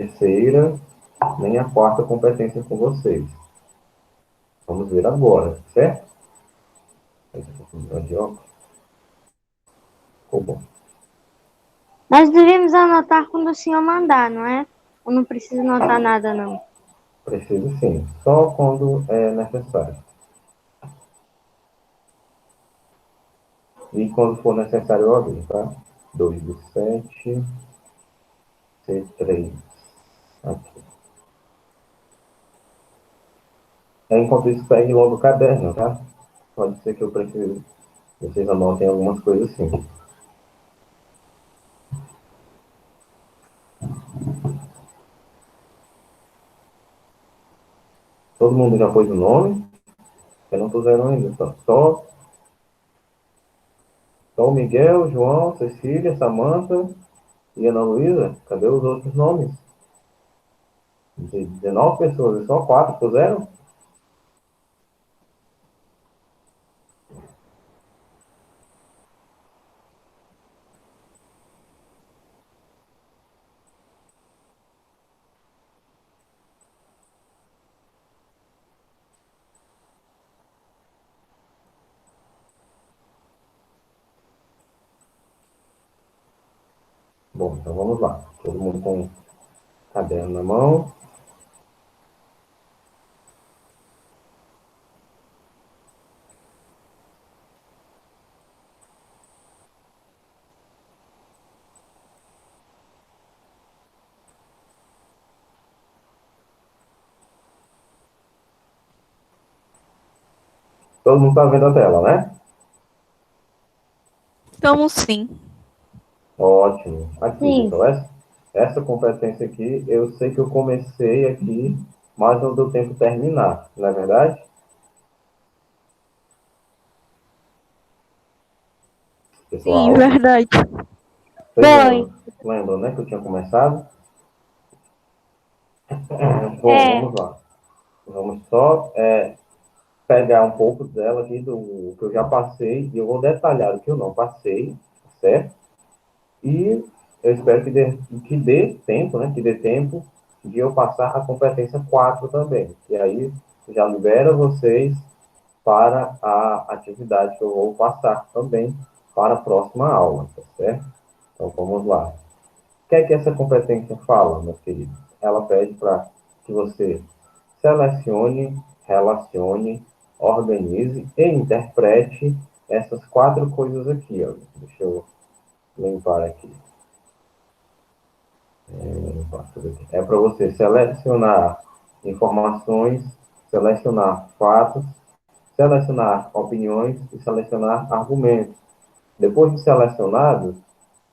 terceira, nem a quarta competência com vocês. Vamos ver agora, certo? Ficou bom. Nós devemos anotar quando o senhor mandar, não é? Eu não preciso anotar nada, não. Preciso sim, só quando é necessário. E quando for necessário, eu aviso, tá? 2 do 7, C3. Aqui. Enquanto isso, pegue logo o caderno, tá? Pode ser que eu precise. Vocês anotem algumas coisas assim. Todo mundo já pôs o nome? Eu não puseram ainda. Só o Miguel, João, Cecília, Samanta e Ana Luísa. Cadê os outros nomes? De 19 pessoas, e só 4 puseram? Bom, então vamos lá. Todo mundo com o caderno na mão. Todo mundo está vendo a tela, né? Estamos sim. Ótimo. Aqui, Sim, pessoal, essa competência aqui, eu sei que eu comecei aqui, mas não deu tempo de terminar, não é verdade? Sim, Pessoal, verdade. vocês foi. lembram, né, que eu tinha começado? Bom, É, vamos lá. Vamos só pegar um pouco dela aqui do que eu já passei e eu vou detalhar o que eu não passei, certo? E eu espero que dê tempo, né? Que dê tempo de eu passar a competência 4 também. E aí já libera vocês para a atividade que eu vou passar também para a próxima aula, tá certo? Então vamos lá. O que é que essa competência fala, meus queridos? Ela pede para que você selecione, relacione, organize e interprete essas 4 coisas aqui, ó. Deixa eu limpar aqui. É para você selecionar informações, selecionar fatos, selecionar opiniões e selecionar argumentos. Depois de selecionado,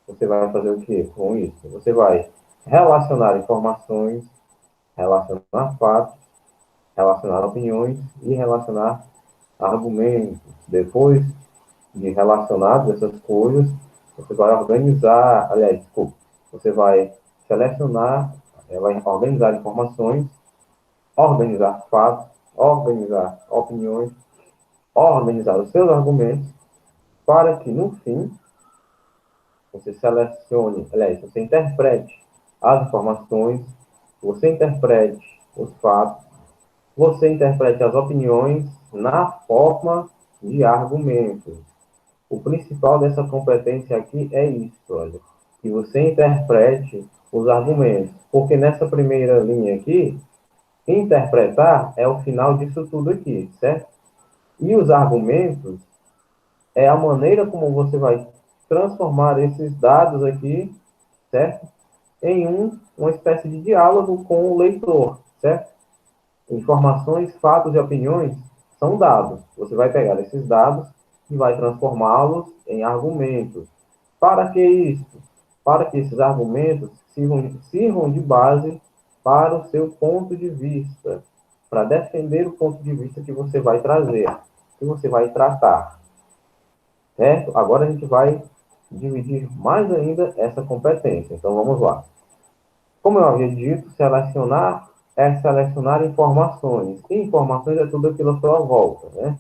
você vai fazer o que com isso? Você vai relacionar informações, relacionar fatos, relacionar opiniões e relacionar argumentos. Depois de relacionar essas coisas, você vai organizar, aliás, desculpa, você vai selecionar, vai organizar informações, organizar fatos, organizar opiniões, organizar os seus argumentos, para que no fim você selecione, aliás, você interprete as informações, você interprete os fatos, você interprete as opiniões na forma de argumentos. O principal dessa competência aqui é isso, olha, que você interprete os argumentos, porque nessa primeira linha aqui, interpretar é o final disso tudo aqui, certo? E os argumentos é a maneira como você vai transformar esses dados aqui, certo? Em uma espécie de diálogo com o leitor, certo? Informações, fatos e opiniões são dados. Você vai pegar esses dados e vai transformá-los em argumentos. Para que isso? Para que esses argumentos sirvam de base para o seu ponto de vista, para defender o ponto de vista que você vai trazer, que você vai tratar. Certo? Agora a gente vai dividir mais ainda essa competência. Então vamos lá. Como eu havia dito, selecionar é selecionar informações. E informações é tudo aquilo à sua volta, né?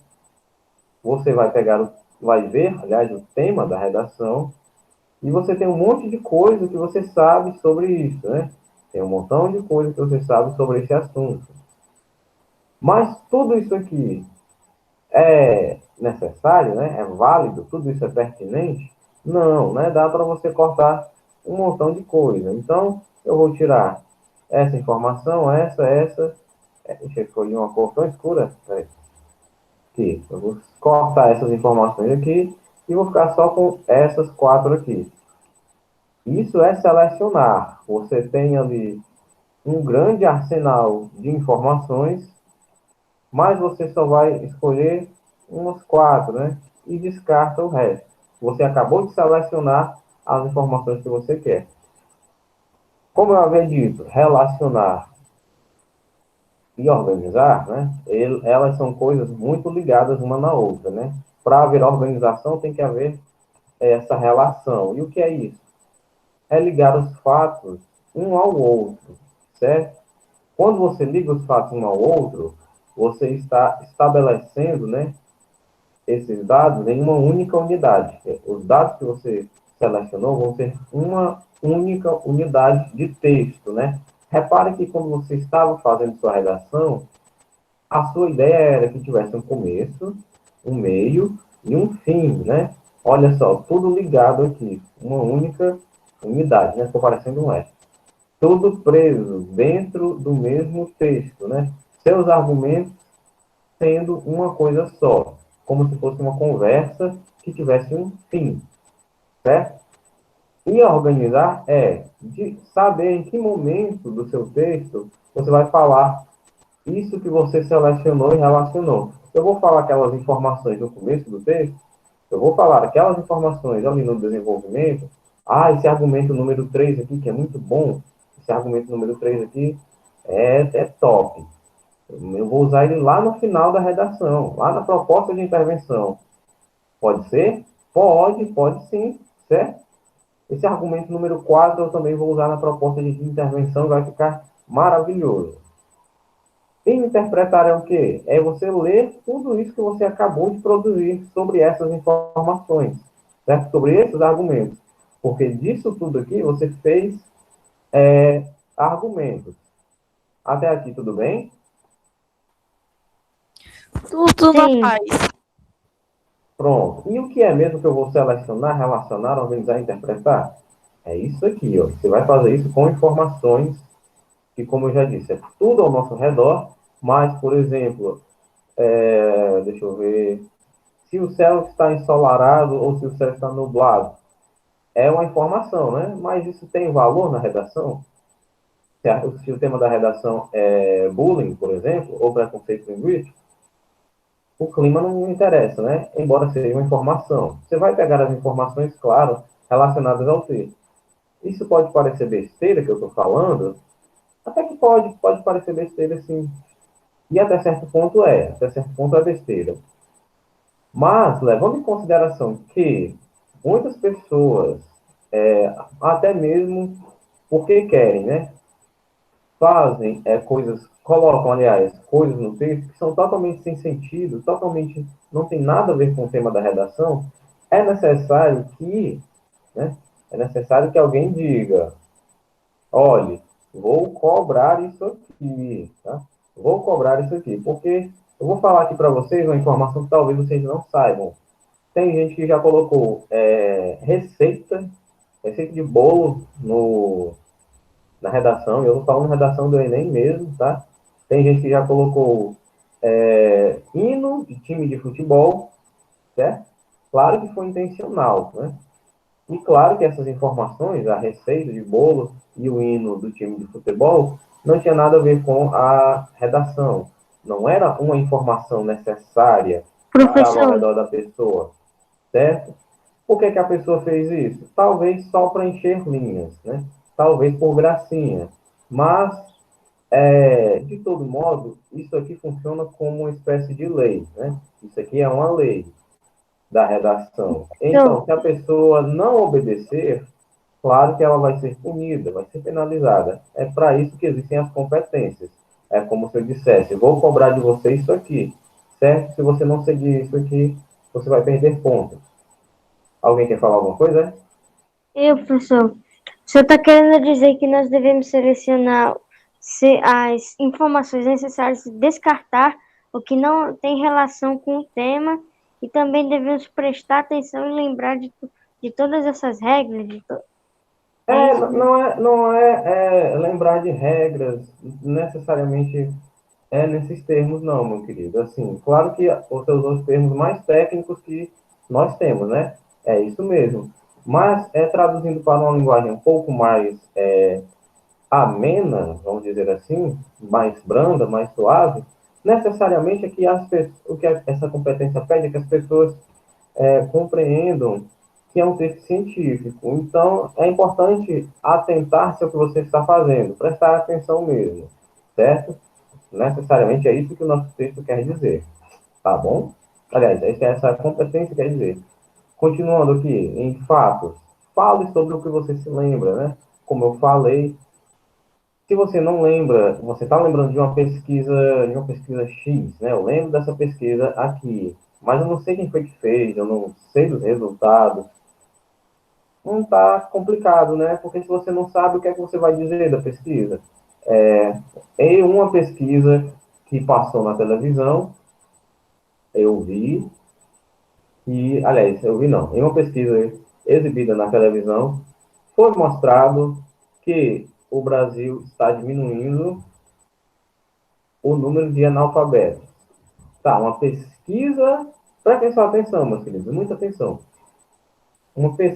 Você vai pegar, vai ver, aliás, o tema da redação, e você tem um monte de coisa que você sabe sobre isso, né? Tem um montão de coisas que você sabe sobre esse assunto. Mas tudo isso aqui é necessário, né? É válido? Tudo isso é pertinente? Não, né? Dá para você cortar um montão de coisa. Então, eu vou tirar essa informação, essa. Deixa eu escolher uma cor tão escura. Aqui. Eu vou cortar essas informações aqui e vou ficar só com essas 4 aqui. Isso é selecionar. Você tem ali um grande arsenal de informações, mas você só vai escolher umas 4, né? E descarta o resto. Você acabou de selecionar as informações que você quer. Como eu havia dito, relacionar e organizar, né? Elas são coisas muito ligadas uma na outra, né? Para haver organização tem que haver essa relação. E o que é isso? É ligar os fatos um ao outro, certo? Quando você liga os fatos um ao outro, você está estabelecendo, né, esses dados em uma única unidade. Os dados que você selecionou vão ser uma única unidade de texto, né? Repare que quando você estava fazendo sua redação, a sua ideia era que tivesse um começo, um meio e um fim, né? Olha só, tudo ligado aqui, uma única unidade, né? Estou parecendo um S. Tudo preso dentro do mesmo texto, né? Seus argumentos sendo uma coisa só, como se fosse uma conversa que tivesse um fim, certo? E organizar é de saber em que momento do seu texto você vai falar isso que você selecionou e relacionou. Eu vou falar aquelas informações no começo do texto, eu vou falar aquelas informações ali no desenvolvimento. Ah, esse argumento número 3 aqui, que é muito bom, esse argumento número 3 aqui é top. Eu vou usar ele lá no final da redação, lá na proposta de intervenção. Pode ser? Pode sim, certo? Esse argumento número 4 eu também vou usar na proposta de intervenção, vai ficar maravilhoso. E interpretar é o quê? É você ler tudo isso que você acabou de produzir sobre essas informações, certo? Sobre esses argumentos. Porque disso tudo aqui você fez argumentos. Até aqui, tudo bem? Tudo na Sim. paz. Pronto. E o que é mesmo que eu vou selecionar, relacionar, organizar e interpretar? É isso aqui, ó. Você vai fazer isso com informações que, como eu já disse, é tudo ao nosso redor, mas, por exemplo, deixa eu ver, se o céu está ensolarado ou se o céu está nublado. É uma informação, né? Mas isso tem valor na redação? Se o tema da redação é bullying, por exemplo, ou preconceito linguístico, o clima não interessa, né? Embora seja uma informação. Você vai pegar as informações, claro, relacionadas ao texto. Isso pode parecer besteira que eu estou falando, até que pode parecer besteira, sim. E até certo ponto até certo ponto é besteira. Mas, levando em consideração que muitas pessoas, até mesmo porque querem, né? Fazem coisas, colocam, aliás, coisas no texto que são totalmente sem sentido, totalmente não tem nada a ver com o tema da redação, é necessário que, né, é necessário que alguém diga, olhe, vou cobrar isso aqui, tá? Vou cobrar isso aqui, porque eu vou falar aqui para vocês uma informação que talvez vocês não saibam. Tem gente que já colocou receita de bolo na redação, eu estou falando redação do Enem mesmo, tá? Tem gente que já colocou hino de time de futebol, certo? Claro que foi intencional, né? E claro que essas informações, a receita de bolo e o hino do time de futebol, não tinha nada a ver com a redação. Não era uma informação necessária que estava ao Professor, redor da pessoa, certo? Por que a pessoa fez isso? Talvez só para encher linhas, né? Talvez por gracinha. Mas, de todo modo, isso aqui funciona como uma espécie de lei, né? Isso aqui é uma lei da redação. Então, professor, se a pessoa não obedecer, claro que ela vai ser punida, vai ser penalizada. É para isso que existem as competências. É como se eu dissesse, vou cobrar de você isso aqui, certo? Se você não seguir isso aqui, você vai perder pontos. Alguém quer falar alguma coisa? professor, senhor está querendo dizer que nós devemos selecionar as informações necessárias e descartar o que não tem relação com o tema e também devemos prestar atenção e lembrar de todas essas regras. É isso mesmo. Não é lembrar de regras necessariamente nesses termos, não, meu querido. Assim, claro que você usou os termos mais técnicos que nós temos, né? É isso mesmo. Mas, traduzindo para uma linguagem um pouco mais amena, vamos dizer assim, mais branda, mais suave, necessariamente é que o que essa competência pede é que as pessoas compreendam que é um texto científico. Então, é importante atentar-se ao que você está fazendo, prestar atenção mesmo, certo? Necessariamente é isso que o nosso texto quer dizer, tá bom? Aliás, essa competência quer dizer. Continuando aqui, em fatos, fale sobre o que você se lembra, né? Como eu falei, se você não lembra, você está lembrando de uma pesquisa X, né? Eu lembro dessa pesquisa aqui, mas eu não sei quem foi que fez, eu não sei dos resultados. Não está complicado, né? Porque se você não sabe, o que é que você vai dizer da pesquisa? Em uma pesquisa que passou na televisão, eu vi, e, aliás, eu vi não, em uma pesquisa exibida na televisão, foi mostrado que o Brasil está diminuindo o número de analfabetos. Tá, uma pesquisa. Prestem só atenção, meus queridos, muita atenção.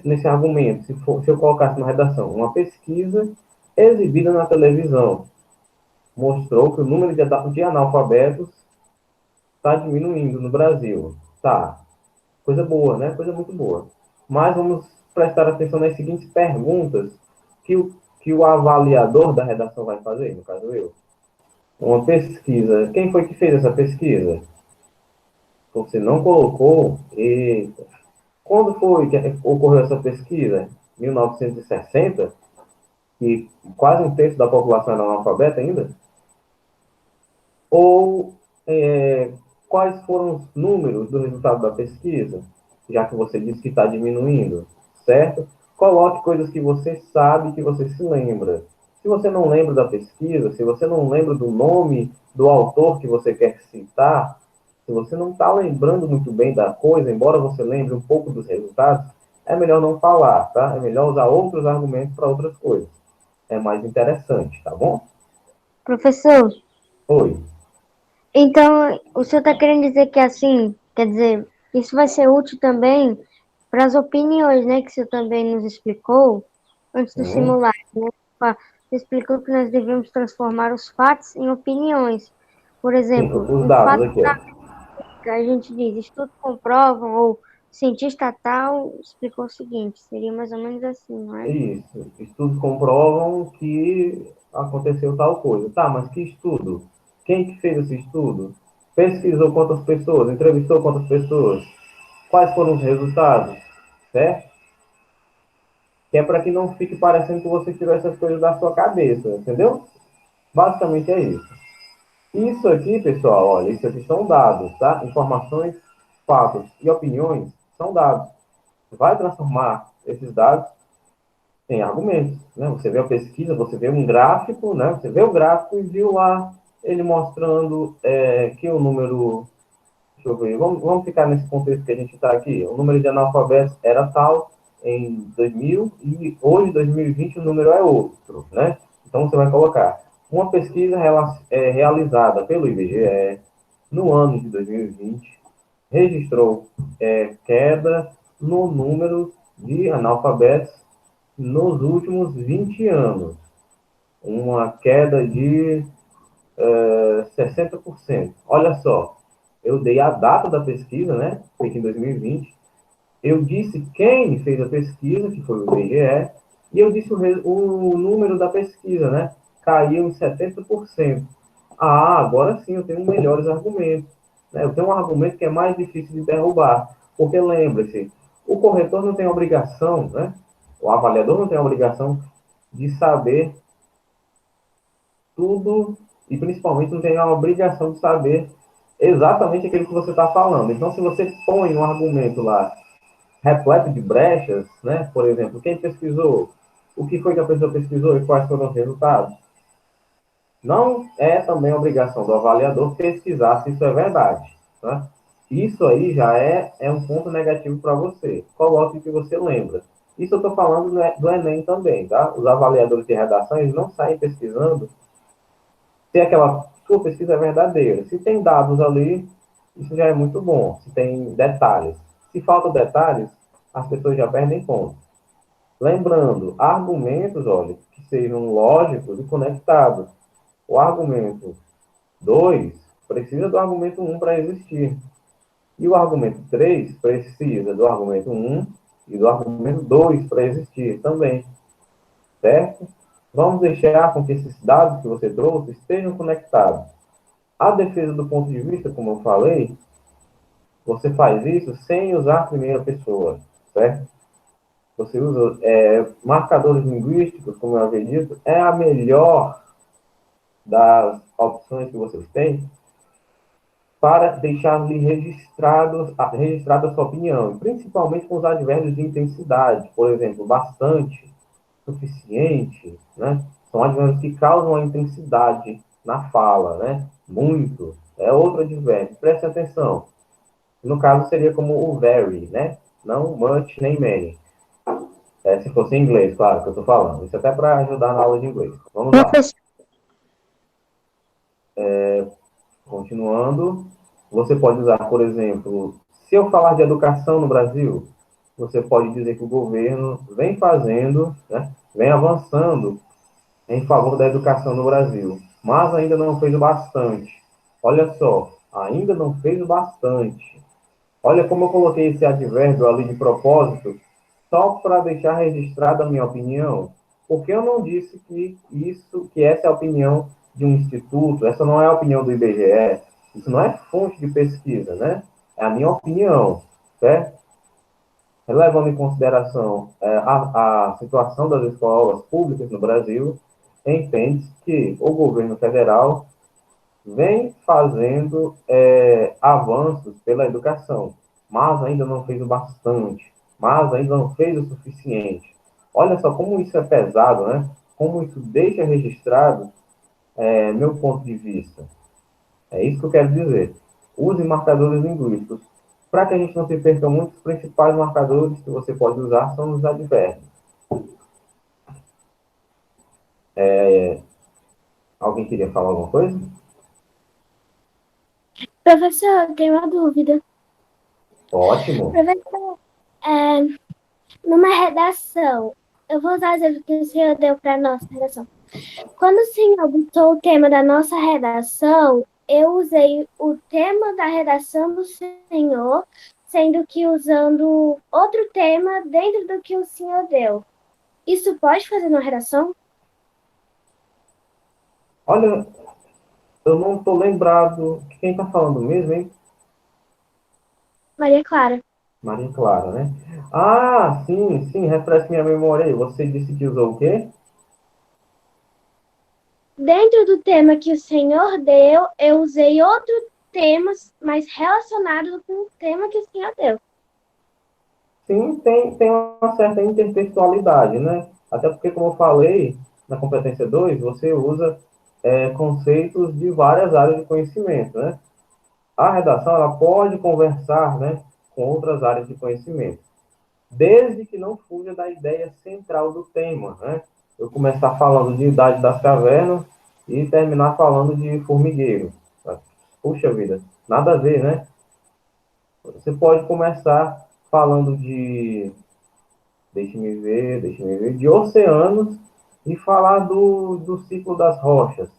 Nesse argumento, se eu colocasse na redação, uma pesquisa exibida na televisão mostrou que o número de analfabetos está diminuindo no Brasil. Tá, coisa boa, né? Coisa muito boa. Mas vamos prestar atenção nas seguintes perguntas que o avaliador da redação vai fazer, no caso eu. Uma pesquisa. Quem foi que fez essa pesquisa? Você não colocou. Eita. Quando foi que ocorreu essa pesquisa? 1960? Que quase um terço da população era analfabeta ainda? Ou quais foram os números do resultado da pesquisa? Já que você disse que está diminuindo, certo? Coloque coisas que você sabe, que você se lembra. Se você não lembra da pesquisa, se você não lembra do nome do autor que você quer citar, se você não está lembrando muito bem da coisa, embora você lembre um pouco dos resultados, é melhor não falar, tá? É melhor usar outros argumentos para outras coisas. É mais interessante, tá bom? Professor, Oi. então o senhor está querendo dizer que assim, quer dizer, isso vai ser útil também para as opiniões, né, que o senhor também nos explicou antes do Uhum. simulado, né? Explicou que nós devemos transformar os fatos em opiniões. Por Sim, exemplo, os um dados fato aqui, ó. que a gente diz, estudos comprovam, ou cientista tal explicou o seguinte, seria mais ou menos assim, não é? Isso. Estudos comprovam que aconteceu tal coisa. Tá, mas que estudo? Quem que fez esse estudo? Pesquisou quantas pessoas? Entrevistou quantas pessoas? Quais foram os resultados? Certo? Que é para que não fique parecendo que você tirou essas coisas da sua cabeça, entendeu? Basicamente é isso. Isso aqui, pessoal, olha, isso aqui são dados, tá? Informações, fatos e opiniões são dados. Vai transformar esses dados em argumentos, né? Você vê a pesquisa, você vê um gráfico, né? Você vê o gráfico e viu lá ele mostrando que o número, deixa eu ver, vamos ficar nesse contexto que a gente está aqui. O número de analfabetos era tal em 2000 e hoje, 2020, o número é outro, né? Então você vai colocar uma pesquisa realizada pelo IBGE no ano de 2020 registrou queda no número de analfabetos nos últimos 20 anos, uma queda de 60%. Olha só, eu dei a data da pesquisa, né, feita em 2020, eu disse quem fez a pesquisa, que foi o IBGE, e eu disse o número da pesquisa, né, caiu em 70%. Ah, agora sim eu tenho melhores argumentos. Né? Eu tenho um argumento que é mais difícil de derrubar, porque lembre-se, o corretor não tem obrigação, né? O avaliador não tem obrigação de saber tudo e principalmente não tem a obrigação de saber exatamente aquilo que você está falando. Então, se você põe um argumento lá repleto de brechas, né? Por exemplo, quem pesquisou? o que foi que a pessoa pesquisou e quais foram os resultados. Não é também obrigação do avaliador pesquisar se isso é verdade. Tá? Isso aí já é um ponto negativo para você. Coloque o que você lembra. Isso eu estou falando do Enem também, tá? Os avaliadores de redação, eles não saem pesquisando se aquela sua pesquisa é verdadeira. Se tem dados ali, isso já é muito bom. Se tem detalhes. Se faltam detalhes, as pessoas já perdem pontos. Lembrando, argumentos, olha, que sejam lógicos e conectados. O argumento 2 precisa do argumento um para existir. E o argumento 3 precisa do argumento um e do argumento 2 para existir também. Certo? Vamos deixar com que esses dados que você trouxe estejam conectados. A defesa do ponto de vista, como eu falei, você faz isso sem usar a primeira pessoa, certo? Você usa marcadores linguísticos, como eu havia dito, é a melhor das opções que vocês têm para deixar-lhe registrada a sua opinião, principalmente com os advérbios de intensidade, por exemplo, bastante, suficiente, né? São advérbios que causam a intensidade na fala, né? Muito, é outro advérbio, preste atenção. No caso, seria como o very, né? Não much nem many. Se fosse em inglês, claro, que eu estou falando. Isso até para ajudar na aula de inglês. Vamos lá. Professor, Continuando, você pode usar, por exemplo, se eu falar de educação no Brasil, você pode dizer que o governo vem fazendo, né, vem avançando em favor da educação no Brasil, mas ainda não fez o bastante. Olha só, ainda não fez o bastante. Olha como eu coloquei esse advérbio ali de propósito, só para deixar registrada a minha opinião, porque eu não disse que essa é a opinião de um instituto, essa não é a opinião do IBGE, isso não é fonte de pesquisa, né? É a minha opinião, certo? Levando em consideração a situação das escolas públicas no Brasil, entende que o governo federal vem fazendo avanços pela educação, mas ainda não fez o bastante, mas ainda não fez o suficiente. Olha só como isso é pesado, né? Como isso deixa registrado meu ponto de vista. É isso que eu quero dizer. Use marcadores linguísticos. Para que a gente não se perca muito, os principais marcadores que você pode usar são os advérbios. Alguém queria falar alguma coisa? Professor, eu tenho uma dúvida. Ótimo. Professor, numa redação, eu vou usar o exemplo que o senhor deu para a nossa redação. Quando o senhor botou o tema da nossa redação, eu usei o tema da redação do senhor, sendo que usando outro tema dentro do que o senhor deu. Isso pode fazer numa redação? Olha, eu não estou lembrado. Quem está falando mesmo, hein? Maria Clara. Maria Clara, né? Ah, sim, sim, refresca minha memória aí. Você disse que usou o quê? Dentro do tema que o senhor deu, eu usei outro tema, mas relacionado com o tema que o senhor deu. Sim, tem uma certa intertextualidade, né? Até porque, como eu falei, na competência 2 você usa conceitos de várias áreas de conhecimento, né? A redação, ela pode conversar, né, com outras áreas de conhecimento, desde que não fuja da ideia central do tema, né? Eu começar falando de Idade das Cavernas e terminar falando de formigueiro. Puxa vida, nada a ver, né? Você pode começar falando deixe-me ver, de oceanos e falar do ciclo das rochas.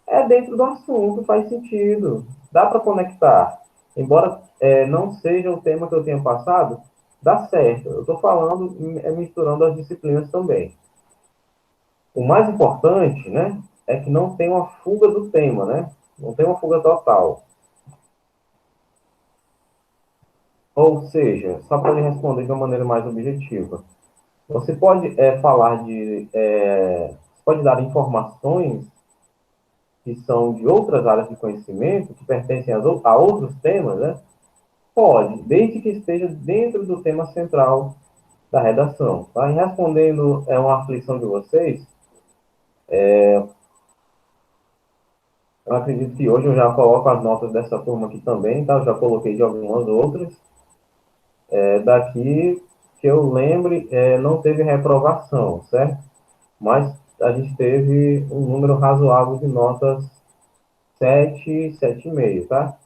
É dentro do assunto, faz sentido. Dá para conectar. Embora não seja o tema que eu tenha passado, dá certo. Eu estou falando, misturando as disciplinas também. O mais importante, né, é que não tem uma fuga do tema, né? Não tem uma fuga total. Ou seja, só para lhe responder de uma maneira mais objetiva, você pode falar pode dar informações que são de outras áreas de conhecimento, que pertencem a outros temas, né? Pode, desde que esteja dentro do tema central da redação. Tá? E respondendo uma aflição de vocês, eu acredito que hoje eu já coloco as notas dessa turma aqui também, tá? Eu já coloquei de algumas outras. Daqui que eu lembre, não teve reprovação, certo? Mas a gente teve um número razoável de notas 7, 7,5, tá?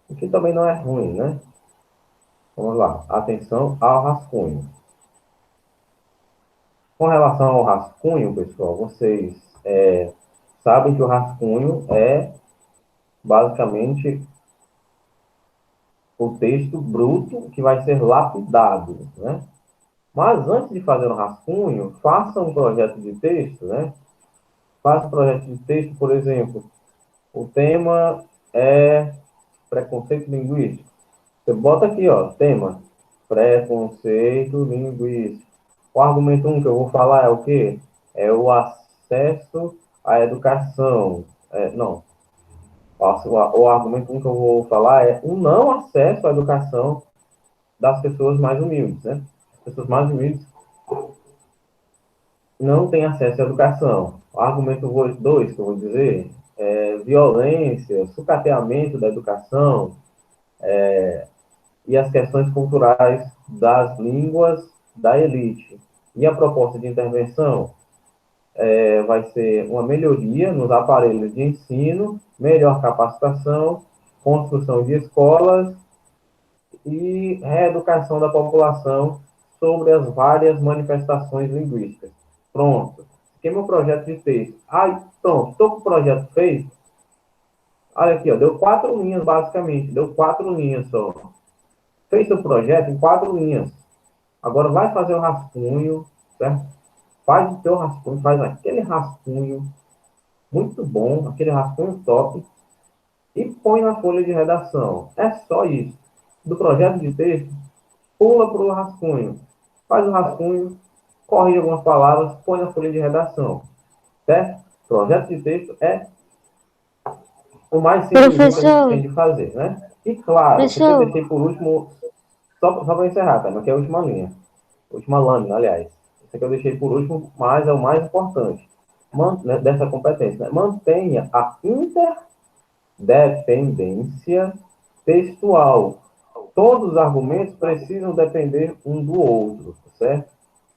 O que também não é ruim, né? Vamos lá. Atenção ao rascunho. Com relação ao rascunho, pessoal, vocês sabem que o rascunho é basicamente o texto bruto que vai ser lapidado, né? Mas antes de fazer o rascunho, faça um projeto de texto, né? Faça um projeto de texto, por exemplo, o tema é preconceito linguístico. Você bota aqui, ó, tema, preconceito linguístico. O argumento 1 que eu vou falar é o quê? É o acesso à educação. Não, o argumento 1 que eu vou falar é o não acesso à educação das pessoas mais humildes, né? As pessoas mais humildes não têm acesso à educação. O argumento 2 que eu vou dizer é violência, sucateamento da educação, e as questões culturais das línguas da elite. E a proposta de intervenção vai ser uma melhoria nos aparelhos de ensino, melhor capacitação, construção de escolas e reeducação da população sobre as várias manifestações linguísticas. Pronto. Aqui é meu projeto de texto. Pronto. Estou com o projeto feito. Olha aqui, ó, deu 4 linhas, basicamente. Deu 4 linhas só. Fez seu projeto em 4 linhas. Agora vai fazer o rascunho, certo? Faz o seu rascunho, faz aquele rascunho muito bom, aquele rascunho top, e põe na folha de redação. É só isso. Do projeto de texto, pula para o rascunho. Faz o rascunho, corrige algumas palavras, põe na folha de redação. Certo? Projeto de texto é o mais simples que a gente tem Professor, de fazer, né? E claro, isso aqui eu professor, deixei por último, só para encerrar, tá? Aqui é a última linha. Última lâmina, aliás. Isso aqui eu deixei por último, mas é o mais importante. Dessa competência. Né? Mantenha a interdependência textual. Todos os argumentos precisam depender um do outro, certo?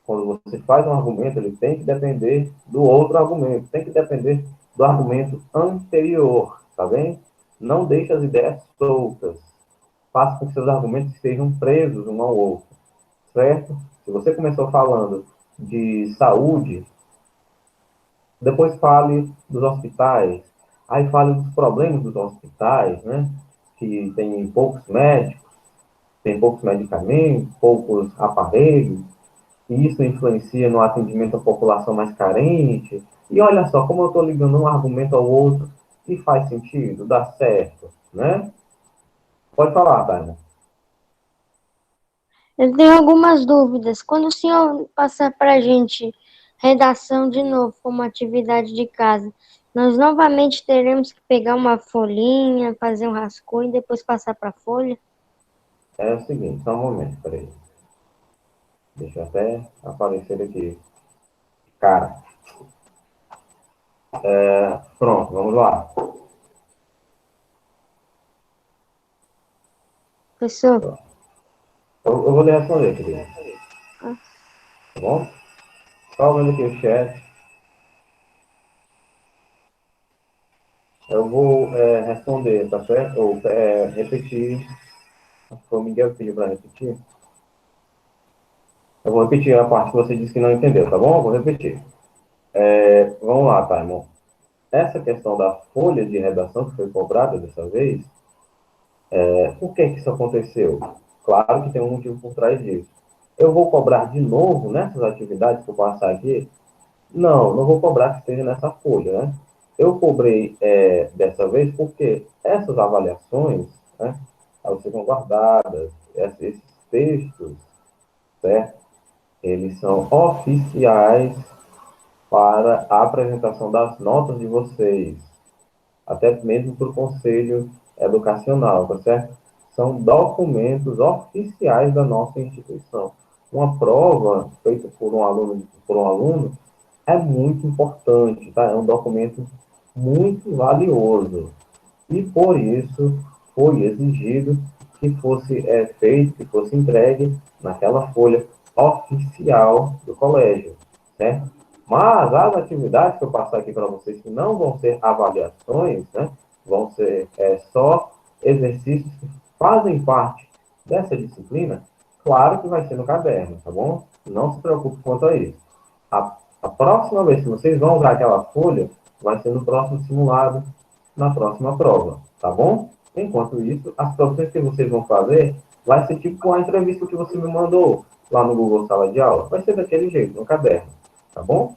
Quando você faz um argumento, ele tem que depender do outro argumento, tem que depender do argumento anterior, tá bem? Não deixe as ideias soltas. Faça com que seus argumentos estejam presos um ao outro, certo? Se você começou falando de saúde, depois fale dos hospitais, aí fale dos problemas dos hospitais, né? Que tem poucos médicos, tem poucos medicamentos, poucos aparelhos, e isso influencia no atendimento à população mais carente. E olha só, como eu estou ligando um argumento ao outro, e faz sentido, dá certo, né? Pode falar, Tânia. eu tenho algumas dúvidas. Quando o senhor passar para a gente redação de novo como atividade de casa, nós novamente teremos que pegar uma folhinha, fazer um rascunho e depois passar para a folha? É o seguinte, só um momento, peraí. Deixa eu até aparecer aqui. Cara, pronto, vamos lá. Professor, Eu vou lhe responder, querido. ah, Tá bom? Só vendo aqui o chat. Eu vou responder, tá certo? Ou repetir. Foi o Miguel que pediu para repetir. Eu vou repetir a parte que você disse que não entendeu, tá bom? Eu vou repetir. Vamos lá, tá, irmão? Essa questão da folha de redação que foi cobrada dessa vez, por que que isso aconteceu? Claro que tem um motivo por trás disso. Eu vou cobrar de novo nessas atividades que eu passar aqui? Não, não vou cobrar que esteja nessa folha, né? Eu cobrei dessa vez porque essas avaliações, né, elas ficam guardadas, esses textos, certo? Eles são oficiais para a apresentação das notas de vocês, até mesmo para o conselho educacional, tá certo? são documentos oficiais da nossa instituição. Uma prova feita por um aluno é muito importante, tá? É um documento muito valioso. E por isso foi exigido que fosse feito, que fosse entregue naquela folha oficial do colégio, certo? Mas as atividades que eu passar aqui para vocês, que não vão ser avaliações, né? Vão ser só exercícios que fazem parte dessa disciplina, claro que vai ser no caderno, tá bom? Não se preocupe quanto a isso. A próxima vez que vocês vão usar aquela folha, vai ser no próximo simulado, na próxima prova, tá bom? Enquanto isso, as provas que vocês vão fazer vai ser tipo a entrevista que você me mandou lá no Google Sala de Aula. Vai ser daquele jeito, no caderno, tá bom?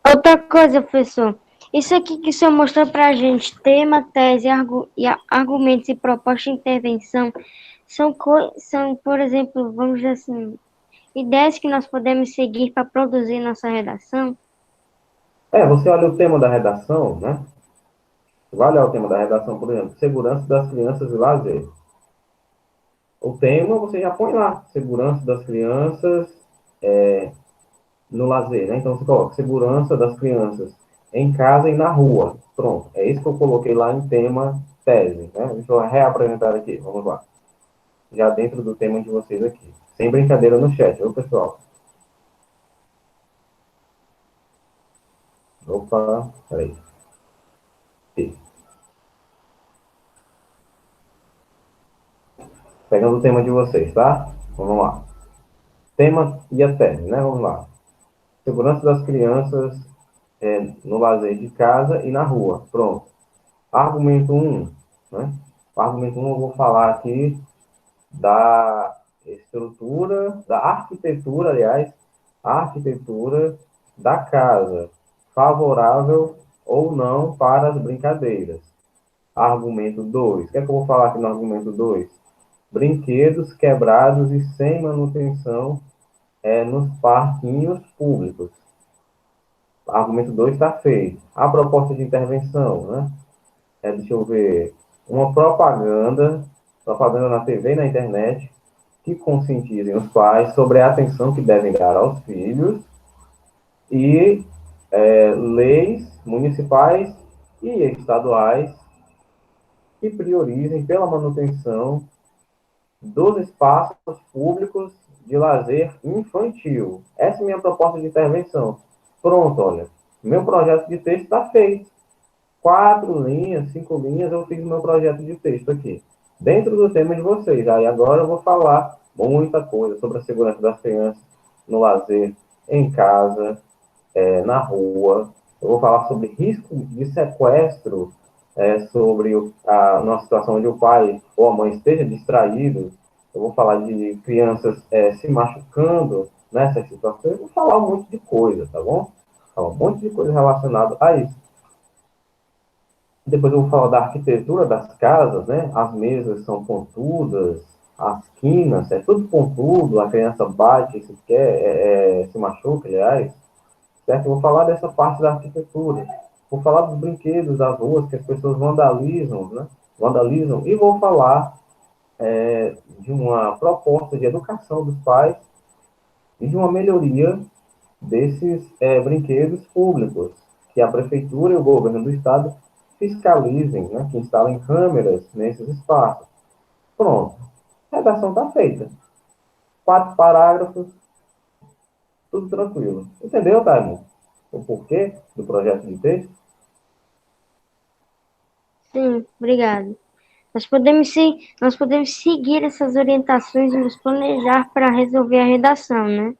Outra coisa, professor. Isso aqui que o senhor mostrou pra gente, tema, tese, argumentos e proposta de intervenção, são, por exemplo, vamos dizer assim, ideias que nós podemos seguir para produzir nossa redação? Você olha o tema da redação, né? Vai olhar o tema da redação, por exemplo, segurança das crianças e lazer. O tema você já põe lá, segurança das crianças no lazer, né? Então você coloca segurança das crianças em casa e na rua. Pronto, é isso que eu coloquei lá em tema tese, né? Deixa eu reapresentar aqui, vamos lá. Já dentro do tema de vocês aqui. Sem brincadeira no chat, viu, pessoal? Opa, peraí. Sim. Pegando o tema de vocês, tá? Vamos lá. Tema e a tese, né? Vamos lá. Segurança das crianças no lazer de casa e na rua. Pronto. Argumento 1, né? Argumento 1 eu vou falar aqui da estrutura, da arquitetura, aliás, a arquitetura da casa, favorável ou não para as brincadeiras. Argumento 2. O que é que eu vou falar aqui no argumento 2? Brinquedos quebrados e sem manutenção nos parquinhos públicos. Argumento 2 está feito. A proposta de intervenção, né? Deixa eu ver, uma propaganda na TV e na internet, que conscientizem os pais sobre a atenção que devem dar aos filhos e leis municipais e estaduais que priorizem pela manutenção dos espaços públicos de lazer infantil. Essa é a minha proposta de intervenção. Pronto, olha, meu projeto de texto está feito. 4 linhas, 5 linhas, eu fiz meu projeto de texto aqui. Dentro do tema de vocês. Aí agora eu vou falar muita coisa sobre a segurança das crianças no lazer, em casa, na rua. Eu vou falar sobre risco de sequestro, sobre uma situação onde o pai ou a mãe esteja distraído. Eu vou falar de crianças se machucando nessas situações. Eu vou falar um monte de coisa, tá bom? Falar um monte de coisa relacionada a isso. Depois eu vou falar da arquitetura das casas, né? As mesas são pontudas, as quinas, é tudo pontudo, a criança bate, se quer, se machuca, aliás, certo? Eu vou falar dessa parte da arquitetura. Vou falar dos brinquedos das ruas que as pessoas vandalizam, né? Vandalizam. E vou falar de uma proposta de educação dos pais e de uma melhoria desses brinquedos públicos, que a prefeitura e o governo do estado fiscalizem, né, que instalem câmeras nesses espaços. Pronto. A redação está feita. 4 parágrafos, tudo tranquilo. Entendeu, Taimu? O porquê do projeto de texto? Sim, obrigado. Nós podemos seguir essas orientações e nos planejar para resolver a redação, né?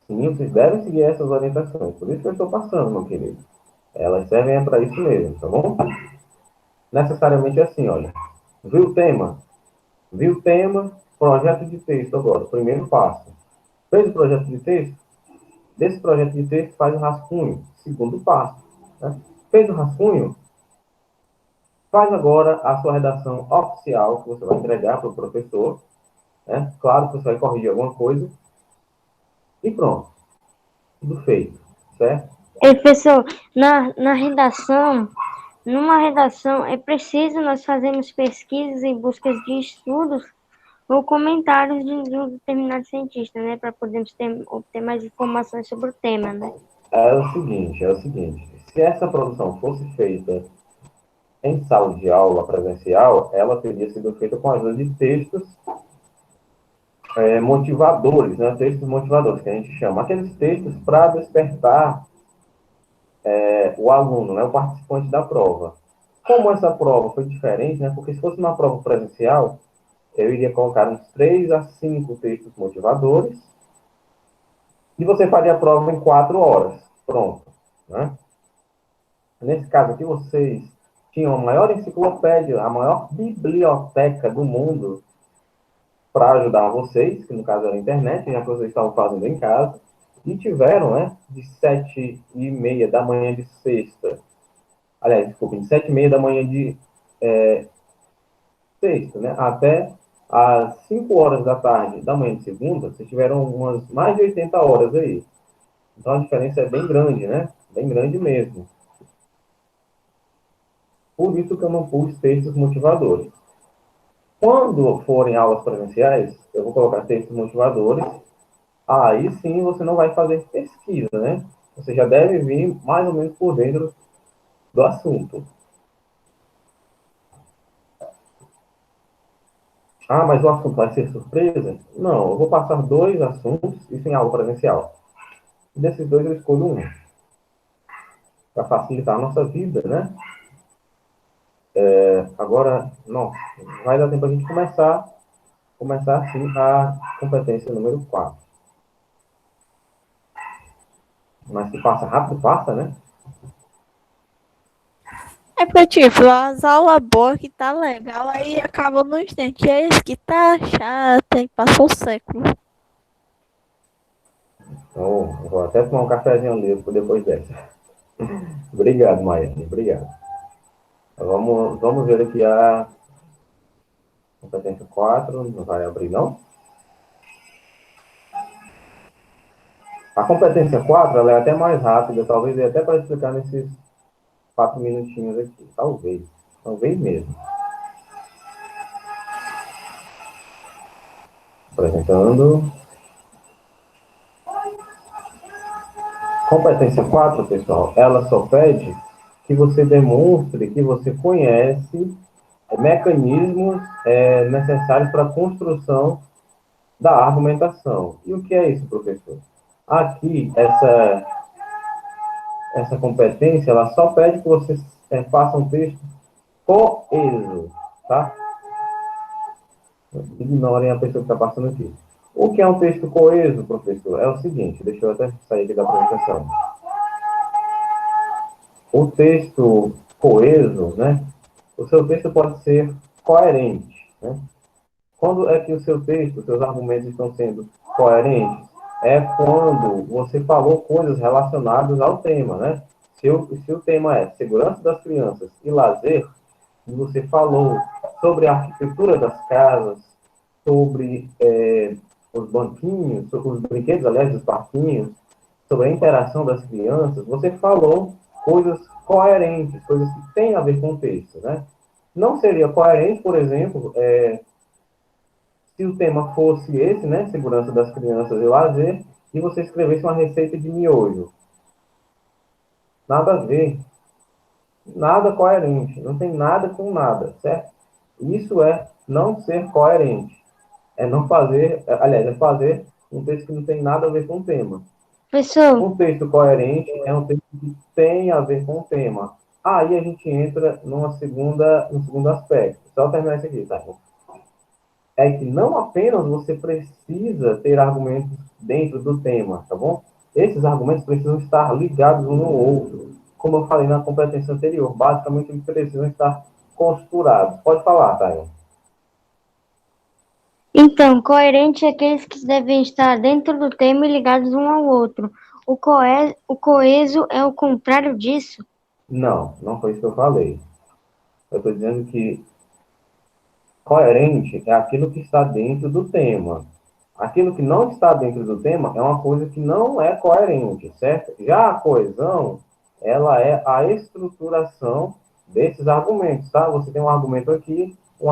Sim, vocês devem seguir essas orientações. Por isso que eu estou passando, meu querido. Elas servem para isso mesmo, tá bom? Necessariamente assim, olha. Viu o tema? Viu o tema? Projeto de texto agora. Primeiro passo. Fez o projeto de texto? Desse projeto de texto, faz o rascunho. Segundo passo. Né? Fez o rascunho? Faz agora a sua redação oficial, que você vai entregar para o professor. Né? Claro que você vai corrigir alguma coisa. E pronto. Tudo feito. Certo? Professor, na redação, Numa redação, é preciso nós fazermos pesquisas e buscas de estudos ou comentários de um determinado cientista, né? Para podermos obter mais informações sobre o tema, né? É o seguinte. Se essa produção fosse feita em sala de aula presencial, ela teria sido feita com a ajuda de textos motivadores, né? Textos motivadores, que a gente chama. Aqueles textos para despertar o aluno, né? O participante da prova. Como essa prova foi diferente, né? Porque se fosse uma prova presencial, eu iria colocar uns 3 a 5 textos motivadores e você faria a prova em 4 horas. Pronto, né? Nesse caso aqui, vocês tinham a maior enciclopédia, a maior biblioteca do mundo para ajudar vocês, que no caso era a internet, já que vocês estavam fazendo em casa, e tiveram, né, de 7h30 da manhã de sexta, aliás, desculpem, de 7h30 da manhã de sexta, né, até às 5 horas da tarde da manhã de segunda, vocês tiveram umas mais de 80 horas aí. Então a diferença é bem grande, né? Bem grande mesmo. Por isso que eu não pus textos motivadores. Quando forem aulas presenciais, eu vou colocar textos motivadores. Aí sim você não vai fazer pesquisa, né? Você já deve vir mais ou menos por dentro do assunto. Ah, mas o assunto vai ser surpresa? Não, eu vou passar 2 assuntos, isso em aula presencial. E desses 2 eu escolho um, para facilitar a nossa vida, né? Agora, não, vai dar tempo a gente começar assim a competência número 4. Mas se passa rápido, passa, né? É porque, tipo, as aulas boas que tá legal, aí acaba no instante. E é esse que tá chato e passou o século. Então, eu vou até tomar um cafezinho ali depois dessa. Obrigado, Maia. Obrigado. Então, vamos ver aqui a competência 4. Não vai abrir, não? A competência 4 ela é até mais rápida. Talvez dê até para explicar nesses 4 minutinhos aqui. Talvez. Talvez mesmo. Apresentando. Competência 4, pessoal, ela só pede que você demonstre que você conhece mecanismos necessários para a construção da argumentação. E o que é isso, professor? Aqui, essa competência, ela só pede que você faça um texto coeso, tá? Ignorem a pessoa que está passando aqui. O que é um texto coeso, professor? É o seguinte, deixa eu até sair aqui da apresentação. O texto coeso, né? O seu texto pode ser coerente, né? Quando é que o seu texto, os seus argumentos estão sendo coerentes? É quando você falou coisas relacionadas ao tema, né? Se o tema é segurança das crianças e lazer, e você falou sobre a arquitetura das casas, sobre os banquinhos, sobre os brinquedos, aliás, dos parquinhos, sobre a interação das crianças, você falou coisas coerentes, coisas que têm a ver com o texto, né? Não seria coerente, por exemplo, se o tema fosse esse, né, segurança das crianças e lazer, e você escrevesse uma receita de miojo. Nada a ver. Nada coerente. Não tem nada com nada, certo? Isso é não ser coerente. É não fazer, aliás, é fazer um texto que não tem nada a ver com o tema. Professor, Um texto coerente é um texto que tem a ver com o tema. Aí a gente entra num segundo aspecto. Só terminar isso aqui, tá? É que não apenas você precisa ter argumentos dentro do tema, tá bom? Esses argumentos precisam estar ligados um no outro. Como eu falei na competência anterior, basicamente eles precisam estar costurados. Pode falar, Thay. então, coerente é aqueles que devem estar dentro do tema e ligados um ao outro. O coeso é o contrário disso. Não, não foi isso que eu falei. Eu estou dizendo que coerente é aquilo que está dentro do tema. Aquilo que não está dentro do tema é uma coisa que não é coerente, certo? Já a coesão, ela é a estruturação desses argumentos, tá? Você tem um argumento aqui, um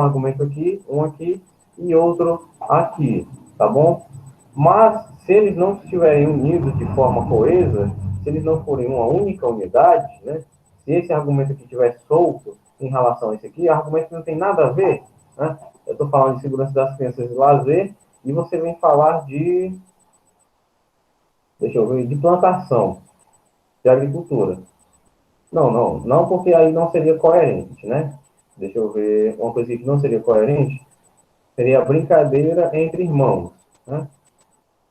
aqui e outro aqui, tá bom? Mas, se eles não estiverem unidos de forma coesa, se eles não forem uma única unidade, né? Se esse argumento aqui estiver solto em relação a esse aqui, argumento que não tem nada a ver, né? Eu estou falando de segurança das crianças e lazer, e você vem falar de, deixa eu ver, de plantação, de agricultura. Não, porque aí não seria coerente, né? Deixa eu ver, uma coisa que não seria coerente seria a brincadeira entre irmãos, né?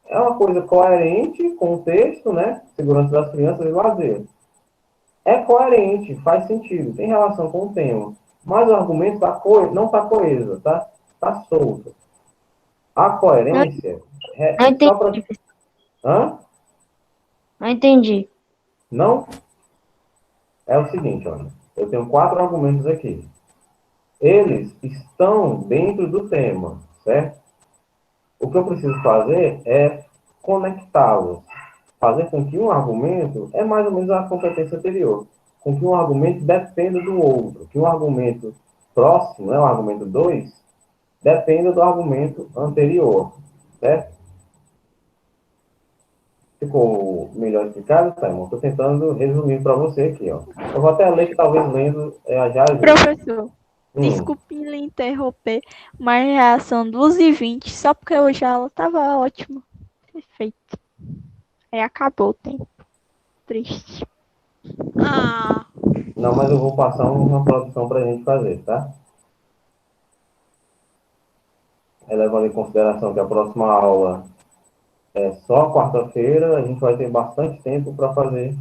É uma coisa coerente com o texto, né? Segurança das crianças e lazer. É coerente, faz sentido, tem relação com o tema. Mas o argumento não está coeso, tá? Está solto. A Não, coerência não só para. entendi. Hã? Não entendi. Não? É o seguinte, olha. Eu tenho 4 argumentos aqui. Eles estão dentro do tema, certo? O que eu preciso fazer é conectá-los. Fazer com que um argumento é mais ou menos a competência anterior. Com que um argumento dependa do outro. Que um argumento próximo, né, o argumento 2, dependa do argumento anterior. Certo? Ficou melhor explicado, Simon? Estou tentando resumir para você aqui. Ó. Eu vou até ler que talvez lendo já ajude. Professor, desculpe lhe interromper, mas já são 2h20, só porque hoje a aula tava ótima. Perfeito. Aí acabou o tempo. Triste. Ah, Não, mas eu vou passar uma produção para a gente fazer, tá? Levando em consideração que a próxima aula é só quarta-feira, a gente vai ter bastante tempo para fazer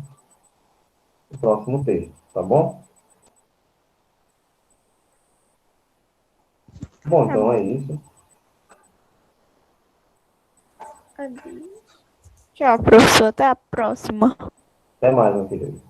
o próximo texto, tá bom? Bom, tá então é bom. isso. Tchau, professor. Até a próxima. Até mais, meu querido.